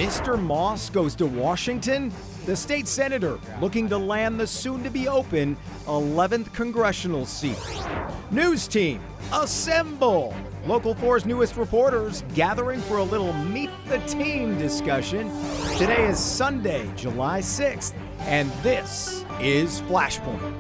Mr. Moss goes to Washington? The state senator looking to land the soon-to-be-open 11th congressional seat. News team, assemble! Local 4's newest reporters gathering for a little Meet the Team discussion. Today is Sunday, July 6th, and this is Flashpoint.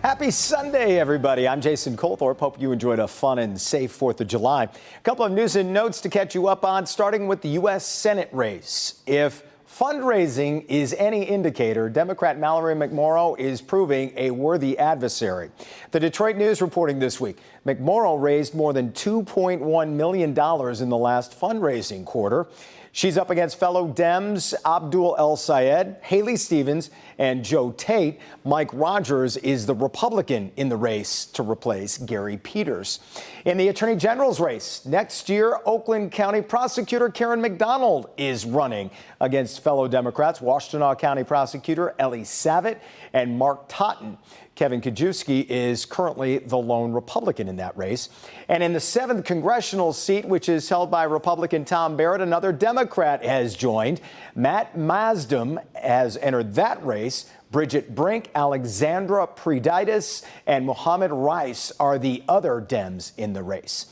Happy Sunday, everybody. I'm Jason Colthorpe. Hope you enjoyed a fun and safe 4th of July. A couple of news and notes to catch you up on, starting with the U.S. Senate race. If fundraising is any indicator, Democrat Mallory McMorrow is proving a worthy adversary. The Detroit News reporting this week, McMorrow raised more than $2.1 million in the last fundraising quarter. She's up against fellow Dems Abdul El Sayed, Haley Stevens, and Joe Tate. Mike Rogers is the Republican in the race to replace Gary Peters. In the Attorney General's race, next year, Oakland County Prosecutor Karen McDonald is running against fellow Democrats, Washtenaw County Prosecutor Ellie Savitt and Mark Totten. Kevin Kajewski is currently the lone Republican in that race. And in the 7th congressional seat, which is held by Republican Tom Barrett, another Democrat has joined. Matt Mazdum has entered that race. Bridget Brink, Alexandra Preditis, and Mohammed Rice are the other Dems in the race.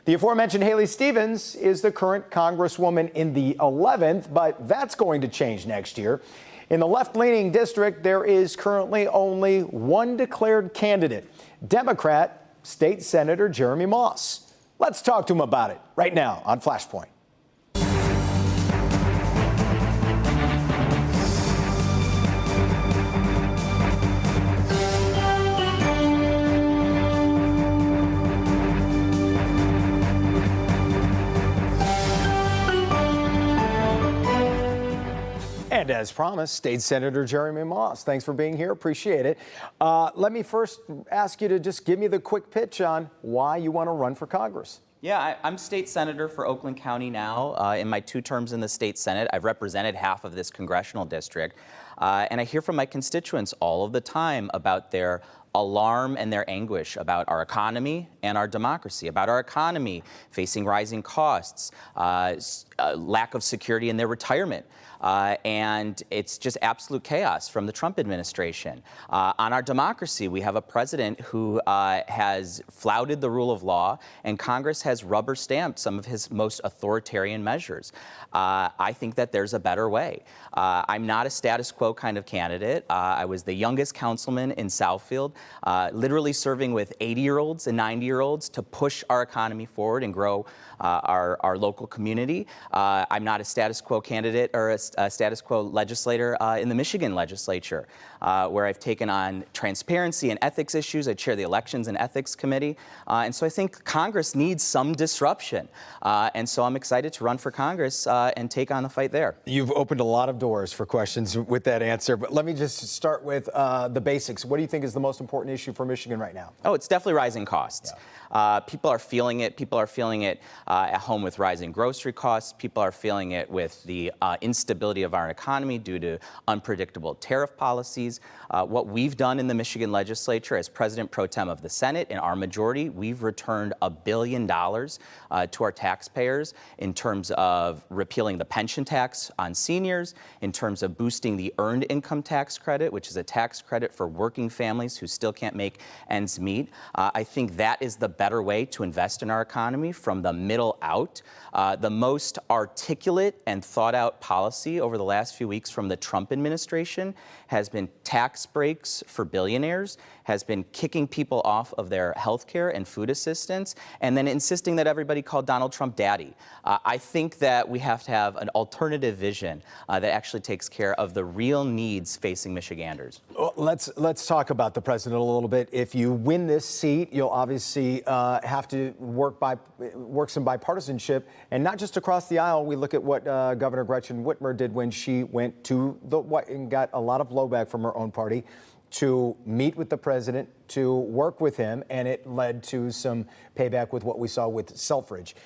The aforementioned Haley Stevens is the current Congresswoman in the 11th, but that's going to change next year. In the left-leaning district, there is currently only one declared candidate, Democrat State Senator Jeremy Moss. Let's talk to him about it right now on Flashpoint. And as promised, State Senator Jeremy Moss, thanks for being here. Appreciate it. Let me first ask you to just give me the quick pitch on why you want to run for Congress. Yeah, I'm state senator for Oakland County now. In my 2 terms in the state Senate, I've represented half of this congressional district. And I hear from my constituents all of the time about their alarm and their anguish about our economy and our democracy, about our economy facing rising costs, lack of security in their retirement. And it's just absolute chaos from the Trump administration. On our democracy, we have a president who has flouted the rule of law, and Congress has rubber stamped some of his most authoritarian measures. I think that there's a better way. I'm not a status quo kind of candidate. I was the youngest councilman in Southfield, literally serving with 80-year-olds and 90-year-olds to push our economy forward and grow our local community. I'm not a status quo candidate or a status quo legislator in the Michigan legislature, where I've taken on transparency and ethics issues. I chair the Elections and Ethics Committee. And so I think Congress needs some disruption. And so I'm excited to run for Congress and take on the fight there. You've opened a lot of doors for questions with that answer, but let me just start with the basics. What do you think is the most important issue for Michigan right now? Oh, it's definitely rising costs. Yeah. People are feeling it. People are feeling it at home with rising grocery costs. People are feeling it with the instability of our economy due to unpredictable tariff policies. What we've done in the Michigan legislature as President Pro Tem of the Senate, in our majority, we've returned $1 billion to our taxpayers in terms of repealing the pension tax on seniors, in terms of boosting the earned income tax credit, which is a tax credit for working families who still can't make ends meet. I think that is the better way to invest in our economy from the middle out. The most articulate and thought out policy over the last few weeks from the Trump administration has been tax breaks for billionaires, has been kicking people off of their health care and food assistance, and then insisting that everybody call Donald Trump daddy. I think that we have to have an alternative vision that actually takes care of the real needs facing Michiganders. Well, let's talk about the president a little bit. If you win this seat, you'll obviously have to work some bipartisanship, and not just across the aisle. We look at what Governor Gretchen Whitmer did when she went to the White and got a lot of blowback from her own party to meet with the president, to work with him, and it led to some payback with what we saw with Selfridge.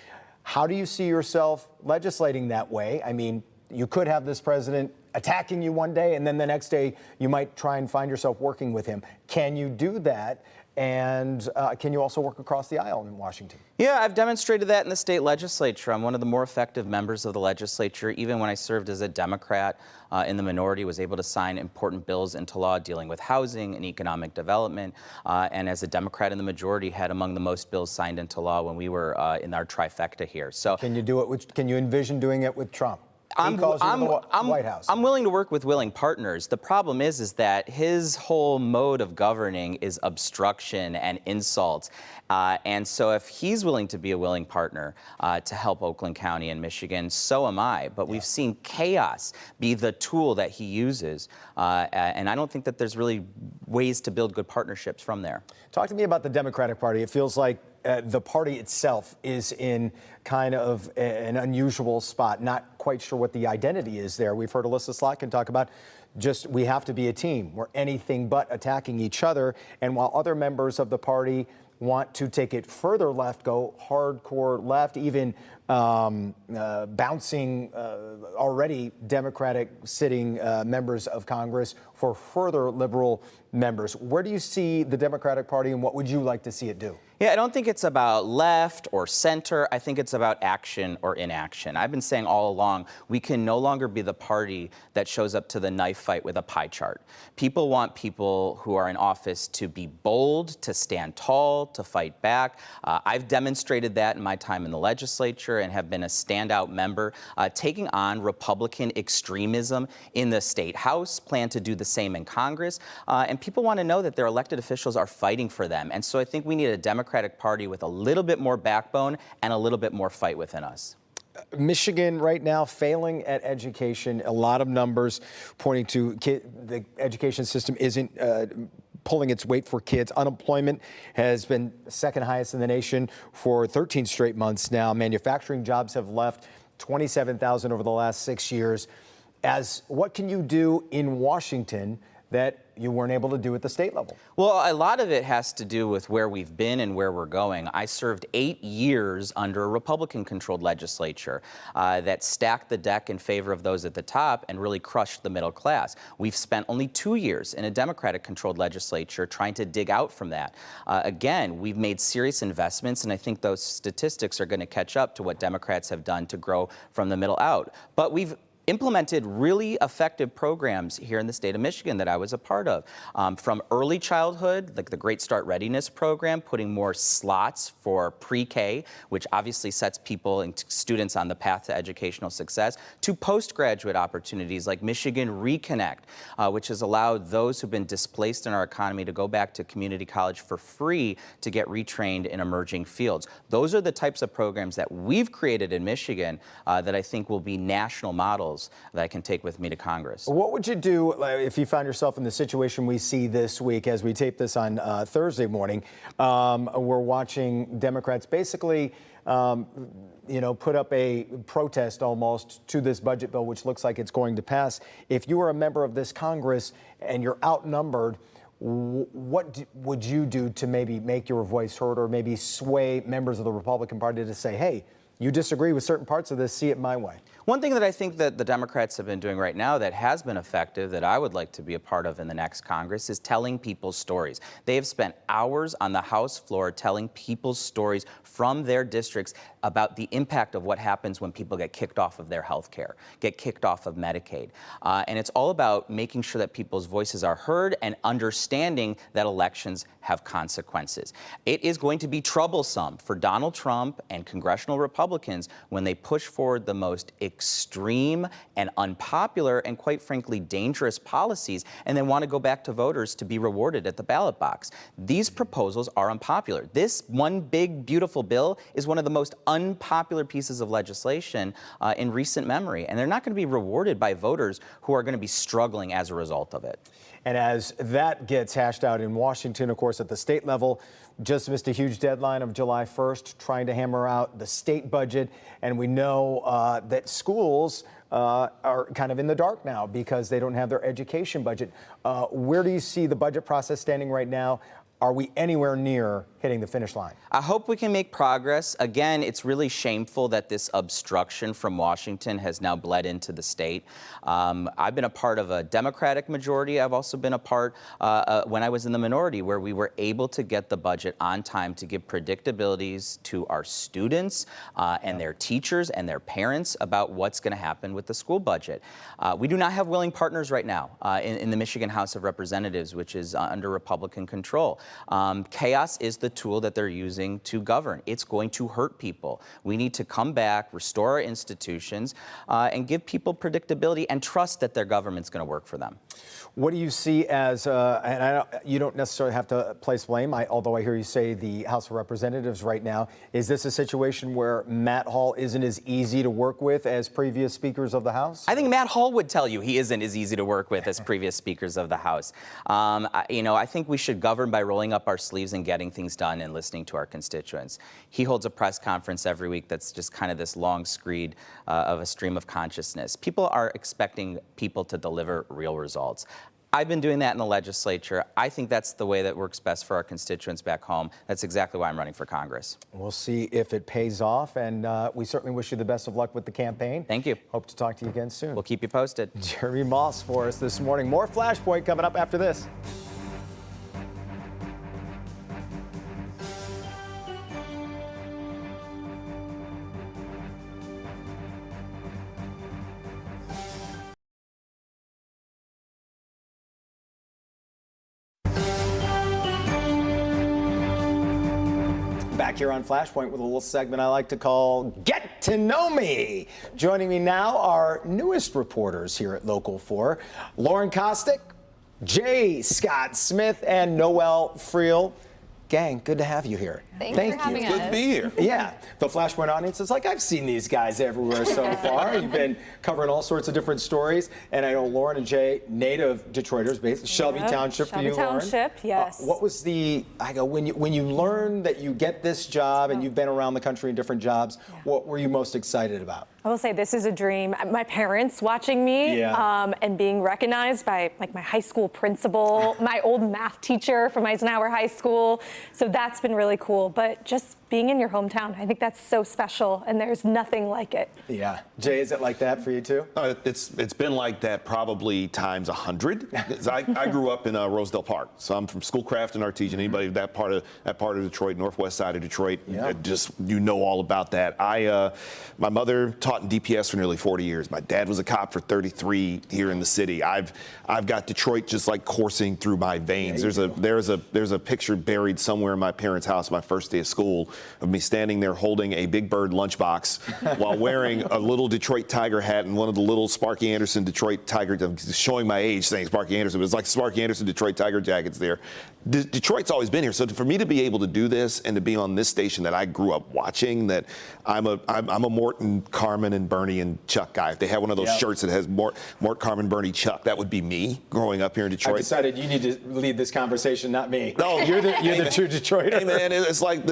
How do you see yourself legislating that way? I mean, you could have this president attacking you one day, and then the next day you might try and find yourself working with him. Can you do that? And can you also work across the aisle in Washington? Yeah, I've demonstrated that in the state legislature. I'm one of the more effective members of the legislature. Even when I served as a Democrat in the minority, was able to sign important bills into law dealing with housing and economic development. And as a Democrat in the majority, had among the most bills signed into law when we were in our trifecta here. So, can you do it? Can you envision doing it with Trump? I'm White House. I'm willing to work with willing partners. The problem is that his whole mode of governing is obstruction and insults. And so if he's willing to be a willing partner to help Oakland County and Michigan, so am I. But we've seen chaos be the tool that he uses. And I don't think that there's really ways to build good partnerships from there. Talk to me about the Democratic Party. It feels like the party itself is in kind of an unusual spot. Not quite sure what the identity is there. We've heard Alyssa Slotkin talk about just we have to be a team. We're anything but attacking each other. And while other members of the party want to take it further left, go hardcore left, even bouncing already Democratic sitting members of Congress for further liberal members. Where do you see the Democratic Party, and what would you like to see it do? Yeah, I don't think it's about left or center. I think it's about action or inaction. I've been saying all along, we can no longer be the party that shows up to the knife fight with a pie chart. People want people who are in office to be bold, to stand tall, to fight back. I've demonstrated that in my time in the legislature and have been a standout member, taking on Republican extremism in the state house, plan to do the same in Congress. And people want to know that their elected officials are fighting for them. And so I think we need a Democratic Party with a little bit more backbone and a little bit more fight within us. Michigan right now failing at education. A lot of numbers pointing to the education system isn't pulling its weight for kids. Unemployment has been second highest in the nation for 13 straight months now. Manufacturing jobs have left 27,000 over the last 6 years. What can you do in Washington that you weren't able to do at the state level? Well, a lot of it has to do with where we've been and where we're going. I served 8 years under a Republican-controlled legislature that stacked the deck in favor of those at the top and really crushed the middle class. We've spent only 2 years in a Democratic-controlled legislature trying to dig out from that. Again, we've made serious investments, and I think those statistics are going to catch up to what Democrats have done to grow from the middle out. But we've implemented really effective programs here in the state of Michigan that I was a part of. From early childhood, like the Great Start Readiness Program, putting more slots for pre-K, which obviously sets people and students on the path to educational success, to postgraduate opportunities like Michigan Reconnect, which has allowed those who've been displaced in our economy to go back to community college for free to get retrained in emerging fields. Those are the types of programs that we've created in Michigan that I think will be national models that I can take with me to Congress. What would you do if you found yourself in the situation we see this week as we tape this on Thursday morning? We're watching Democrats basically put up a protest almost to this budget bill, which looks like it's going to pass. If you were a member of this Congress and you're outnumbered, what would you do to maybe make your voice heard, or maybe sway members of the Republican Party to say, hey, you disagree with certain parts of this, see it my way? One thing that I think that the Democrats have been doing right now that has been effective, that I would like to be a part of in the next Congress, is telling people's stories. They have spent hours on the House floor telling people's stories from their districts about the impact of what happens when people get kicked off of their health care, get kicked off of Medicaid. And it's all about making sure that people's voices are heard and understanding that elections have consequences. It is going to be troublesome for Donald Trump and congressional Republicans when they push forward the most extreme and unpopular and, quite frankly, dangerous policies, and then want to go back to voters to be rewarded at the ballot box. These proposals are unpopular. This one big, beautiful bill is one of the most unpopular pieces of legislation in recent memory, and they're not going to be rewarded by voters who are going to be struggling as a result of it. And as that gets hashed out in Washington, of course, at the state level, just missed a huge deadline of July 1st, trying to hammer out the state budget. And we know that schools are kind of in the dark now because they don't have their education budget. Where do you see the budget process standing right now? Are we anywhere near hitting the finish line? I hope we can make progress. Again, it's really shameful that this obstruction from Washington has now bled into the state. I've been a part of a Democratic majority. I've also been a part when I was in the minority where we were able to get the budget on time to give predictabilities to our students and their teachers and their parents about what's going to happen with the school budget. We do not have willing partners right now in the Michigan House of Representatives, which is under Republican control. Chaos is the tool that they're using to govern. It's going to hurt people. We need to come back, restore our institutions, and give people predictability and trust that their government's going to work for them. What do you see as, you don't necessarily have to place blame, although I hear you say the House of Representatives right now. Is this a situation where Matt Hall isn't as easy to work with as previous speakers of the House? I think Matt Hall would tell you he isn't as easy to work with as previous speakers of the House. I think we should govern by rolling up our sleeves and getting things done and listening to our constituents. He holds a press conference every week that's just kind of this long screed of a stream of consciousness. People are expecting people to deliver real results. I've been doing that in the legislature. I think that's the way that works best for our constituents back home. That's exactly why I'm running for Congress. We'll see if it pays off, and we certainly wish you the best of luck with the campaign. Thank you. Hope to talk to you again soon. We'll keep you posted. Jeremy Moss for us this morning. More Flashpoint coming up after this. Back here on Flashpoint with a little segment I like to call Get to Know Me. Joining me now are newest reporters here at Local 4, Lauren Kostick, J. Scott Smith, and Noel Friel. Gang, good to have you here. Thank you for having us. Good to be here. Yeah, the Flashpoint audience is like, I've seen these guys everywhere so far. You've been covering all sorts of different stories. And I know Lauren and Jay, native Detroiters, based Shelby Township for you, Lauren. Shelby Township, yes. What was when you learned that you get this job and you've been around the country in different jobs, what were you most excited about? I will say this is a dream. My parents watching me and being recognized by like my high school principal, my old math teacher from Eisenhower High School. So that's been really cool. But just being in your hometown, I think that's so special, and there's nothing like it. Yeah. Jay, is it like that for you too? It's been like that probably times 100. I grew up in Rosedale Park, so I'm from Schoolcraft and Artesian. Anybody that part of Detroit, northwest side of Detroit, just all about that. My mother taught in DPS for nearly 40 years. My dad was a cop for 33 here in the city. I've got Detroit just like coursing through my veins. There's a picture buried somewhere in my parents' house my first day of school of me standing there holding a Big Bird lunchbox while wearing a little Detroit Tiger hat and one of the little Sparky Anderson Detroit Tiger, I'm showing my age saying Sparky Anderson, but it's like Sparky Anderson Detroit Tiger jackets there. Detroit's always been here. So for me to be able to do this and to be on this station that I grew up watching, that I'm a Morton, Carmen, and Bernie and Chuck guy. If they had one of those shirts that has Mort, Carmen, Bernie, Chuck, that would be me growing up here in Detroit. I decided you need to lead this conversation, not me. No, you're the true Detroiter. Hey man, it's like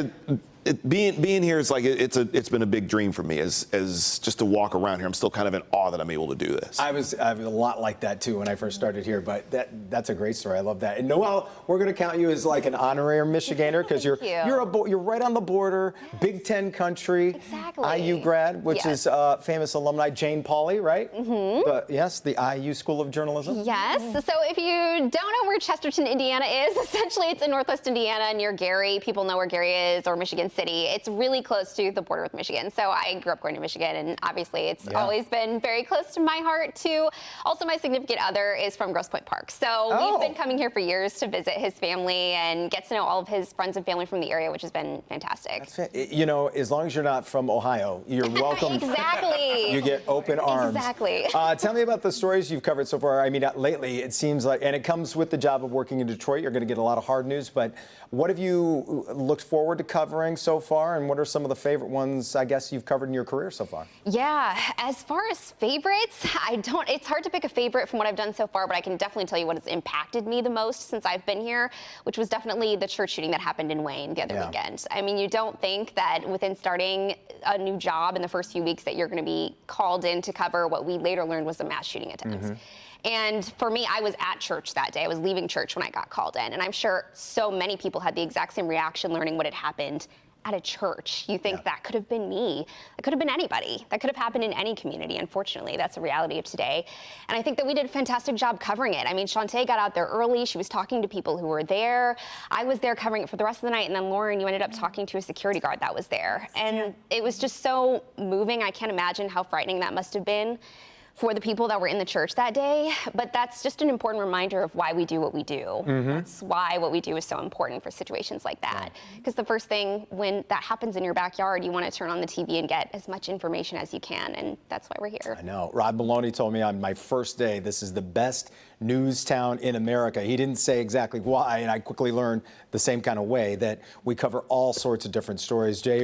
being here is like it's been a big dream for me as just to walk around here. I'm still kind of in awe that I'm able to do this. I was a lot like that too when I first started here, but that's a great story. I love that. And Noel, we're going to count you as like an honorary Michiganer because you're right on the border, Big Ten country, Exactly. IU grad, which is famous alumni Jane Pauley, right? Mm-hmm. But yes, the IU School of Journalism. Yes. So if you don't know where Chesterton, Indiana is, essentially it's in Northwest Indiana near Gary. People know where Gary is, or Michigan City. It's really close to the border with Michigan. So I grew up going to Michigan, and obviously it's always been very close to my heart too. Also, my significant other is from Grosse Pointe Park. So we've been coming here for years to visit his family and get to know all of his friends and family from the area, which has been fantastic. You know, as long as you're not from Ohio, you're welcome. Exactly. You get open arms. Exactly. Tell me about the stories you've covered so far. I mean, lately it seems like, and it comes with the job of working in Detroit, you're going to get a lot of hard news, but what have you looked forward to covering so far, and what are some of the favorite ones, I guess, you've covered in your career so far? Yeah, as far as favorites, it's hard to pick a favorite from what I've done so far, but I can definitely tell you what has impacted me the most since I've been here, which was definitely the church shooting that happened in Wayne the other weekend. I mean, you don't think that within starting a new job in the first few weeks that you're going to be called in to cover what we later learned was a mass shooting attempt. And for me, I was at church that day. I was leaving church when I got called in. And I'm sure so many people had the exact same reaction learning what had happened at a church. You think that could have been me. That could have been anybody. That could have happened in any community. Unfortunately, that's a reality of today. And I think that we did a fantastic job covering it. I mean, Shantae got out there early. She was talking to people who were there. I was there covering it for the rest of the night. And then Lauren, you ended up talking to a security guard that was there. And it was just so moving. I can't imagine how frightening that must have been for the people that were in the church that day. But that's just an important reminder of why we do what we do. That's why what we do is so important for situations like that. Because the first thing when that happens in your backyard, you want to turn on the TV and get as much information as you can. And that's why we're here. I know. Rod Maloney told me on my first day, this is the best news town in America. He didn't say exactly why, and I quickly learned the same kind of way, that we cover all sorts of different stories. Jay,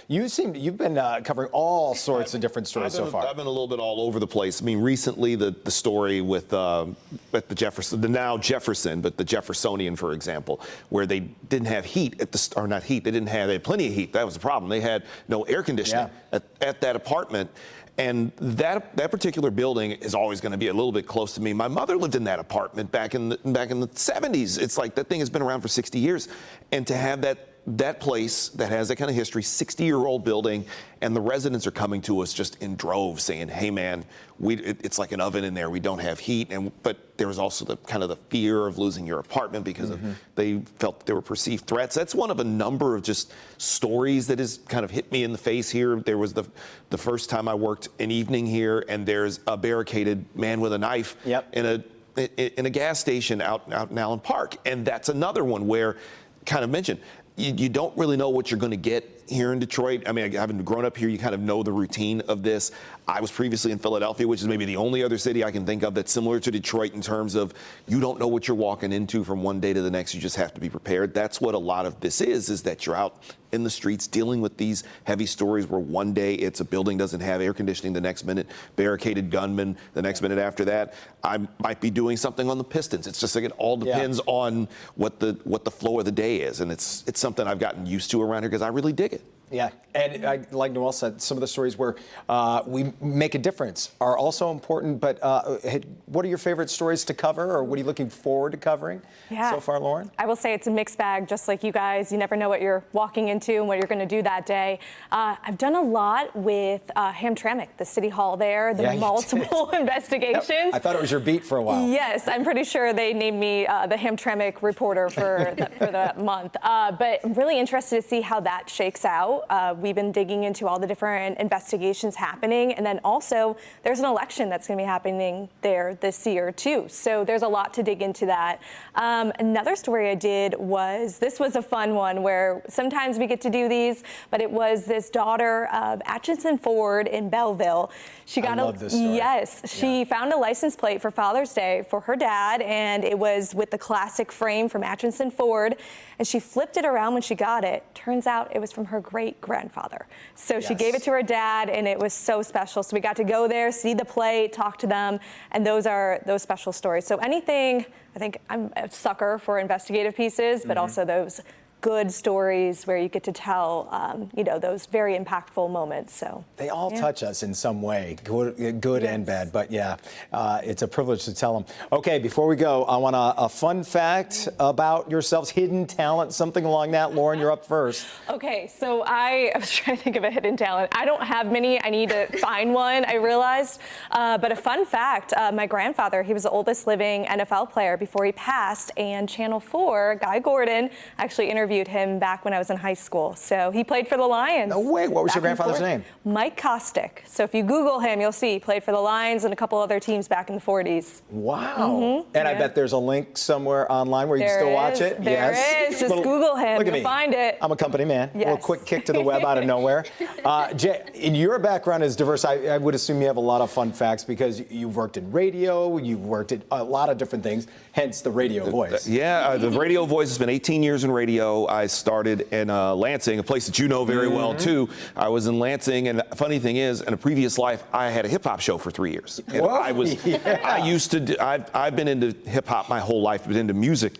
you've been covering all sorts of different stories so far. I've been a little bit all over the place. I mean, recently the story with at the Jefferson, the now Jefferson, but the Jeffersonian, for example, where they didn't have heat at the, or not heat, they had plenty of heat. That was the problem. They had no air conditioning at that apartment. And that particular building is always going to be a little bit close to me. My mother lived in that apartment back in the 70s. It's like that thing has been around for 60 years. And to have that place that has that kind of history, 60-year-old building, and the residents are coming to us just in droves saying, hey man, it's like an oven in there, we don't have heat. But there was also the kind of the fear of losing your apartment because they felt there were perceived threats. That's one of a number of just stories that has kind of hit me in the face here. There was the first time I worked an evening here, and there's a barricaded man with a knife in a gas station out in Allen Park. And that's another one where, kind of mentioned, you don't really know what you're going to get here in Detroit. I mean, having grown up here, you kind of know the routine of this. I was previously in Philadelphia, which is maybe the only other city I can think of that's similar to Detroit in terms of you don't know what you're walking into from one day to the next. You just have to be prepared. That's what a lot of this is that you're out in the streets dealing with these heavy stories where one day it's a building doesn't have air conditioning, the next minute barricaded gunmen, the next minute after that I might be doing something on the Pistons. It's just like it all depends on what the flow of the day is, and it's something I've gotten used to around here because I really dig it. Yeah, and like Noel said, some of the stories where we make a difference are also important, but what are your favorite stories to cover, or what are you looking forward to covering so far, Lauren? I will say it's a mixed bag, just like you guys. You never know what you're walking into and what you're going to do that day. I've done a lot with Hamtramck, the city hall there, the multiple investigations. Yep. I thought it was your beat for a while. Yes, I'm pretty sure they named me the Hamtramck reporter for the month. But I'm really interested to see how that shakes out. We've been digging into all the different investigations happening, and then also there's an election that's going to be happening there this year too. So there's a lot to dig into that. Another story I did this was a fun one where sometimes we get to do these, but it was this daughter of Atchison Ford in Belleville. She got I love this story. Yes, she found a license plate for Father's Day for her dad, and it was with the classic frame from Atchison Ford, and she flipped it around when she got it. Turns out it was from her great-grandfather. So she gave it to her dad, and it was so special. So we got to go there, see the plate, talk to them, and those are those special stories. So anything, I think I'm a sucker for investigative pieces, but also those good stories where you get to tell, those very impactful moments. So they all touch us in some way, good and bad. But it's a privilege to tell them. Okay, before we go, I want a fun fact about yourselves, hidden talent, something along that. Lauren, you're up first. Okay, so I was trying to think of a hidden talent. I don't have many. I need to find one, I realized. But a fun fact, my grandfather, he was the oldest living NFL player before he passed, and Channel 4, Guy Gordon, actually interviewed him back when I was in high school. So he played for the Lions. No way. What was your grandfather's name? Mike Kostick. So if you Google him, you'll see he played for the Lions and a couple other teams back in the 40s. Wow. And I bet there's a link somewhere online where you can still watch it. There is. Just Google him. You'll find it. I'm a company man. A little quick kick to the web out of nowhere. Jay, in your background is diverse. I would assume you have a lot of fun facts because you've worked in radio, you've worked at a lot of different things, hence the radio voice. The radio voice has been 18 years in radio. I started in Lansing, a place that you know very well too. I was in Lansing, and the funny thing is, in a previous life, I had a hip hop show for 3 years. And I've been into hip hop my whole life, been into music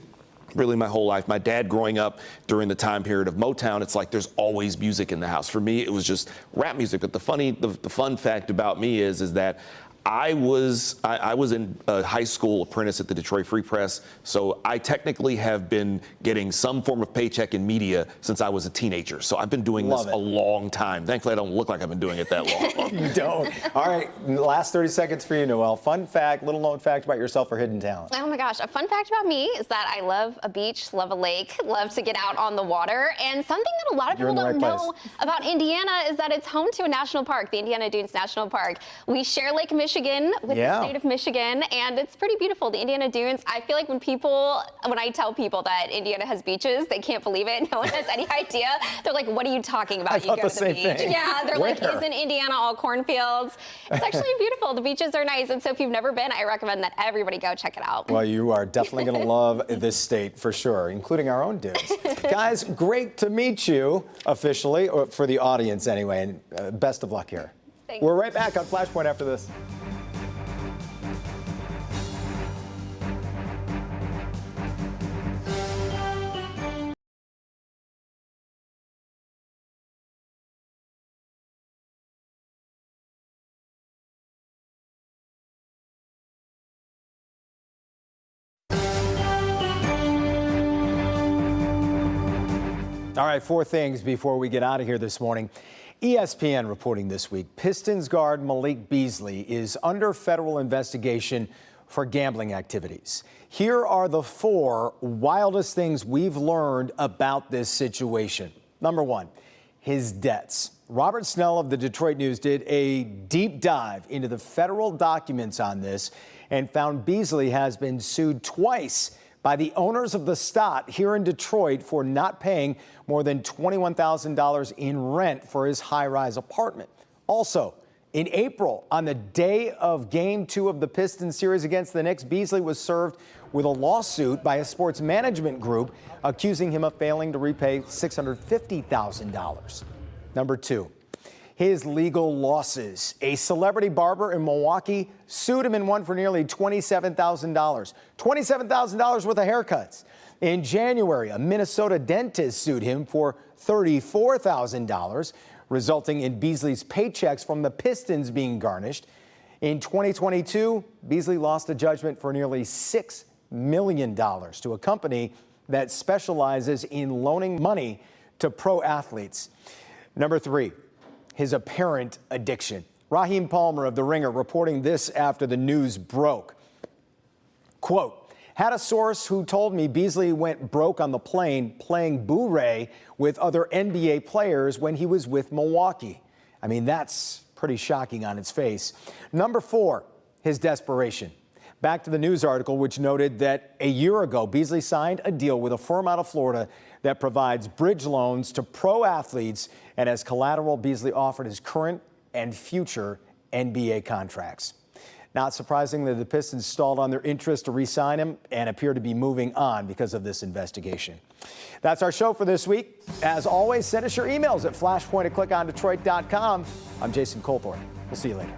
really my whole life. My dad growing up during the time period of Motown, it's like there's always music in the house. For me, it was just rap music. But the fun fact about me is that I was in a high school apprentice at the Detroit Free Press, so I technically have been getting some form of paycheck in media since I was a teenager. So I've been doing this a long time. Thankfully, I don't look like I've been doing it that long. You don't. All right, last 30 seconds for you, Noelle. Fun fact, little known fact about yourself or hidden talent. Oh my gosh, a fun fact about me is that I love a beach, love a lake, love to get out on the water. And something that a lot of people don't know about Indiana is that it's home to a national park, the Indiana Dunes National Park. We share Lake Michigan with the state of Michigan, and it's pretty beautiful. The Indiana Dunes, I feel like when I tell people that Indiana has beaches, they can't believe it. No one has any idea. They're like, what are you talking about? You go to the beach. Yeah, they're like, isn't Indiana all cornfields? It's actually beautiful. The beaches are nice, and so if you've never been, I recommend that everybody go check it out. Well, you are definitely going to love this state for sure, including our own dudes. Guys, great to meet you officially, or for the audience anyway, and best of luck here. Thanks. We're right back on Flashpoint after this. All right, 4 things before we get out of here this morning. ESPN reporting this week, Pistons guard Malik Beasley is under federal investigation for gambling activities. Here are the 4 wildest things we've learned about this situation. Number 1, his debts. Robert Snell of the Detroit News did a deep dive into the federal documents on this and found Beasley has been sued twice by the owners of the Stott here in Detroit for not paying more than $21,000 in rent for his high-rise apartment. Also, in April, on the day of Game 2 of the Pistons series against the Knicks, Beasley was served with a lawsuit by a sports management group accusing him of failing to repay $650,000. Number 2, his legal losses. A celebrity barber in Milwaukee sued him and won for nearly $27,000. $27,000 worth of haircuts. In January, a Minnesota dentist sued him for $34,000, resulting in Beasley's paychecks from the Pistons being garnished. In 2022, Beasley lost a judgment for nearly $6 million to a company that specializes in loaning money to pro athletes. Number 3, his apparent addiction. Raheem Palmer of The Ringer reporting this after the news broke. Quote, had a source who told me Beasley went broke on the plane playing Boo-Ray with other NBA players when he was with Milwaukee. I mean, that's pretty shocking on its face. Number 4, his desperation. Back to the news article, which noted that a year ago, Beasley signed a deal with a firm out of Florida that provides bridge loans to pro athletes, and as collateral, Beasley offered his current and future NBA contracts. Not surprisingly, the Pistons stalled on their interest to re-sign him and appear to be moving on because of this investigation. That's our show for this week. As always, send us your emails at flashpoint@clickondetroit.com. I'm Jason Colthorne. We'll see you later.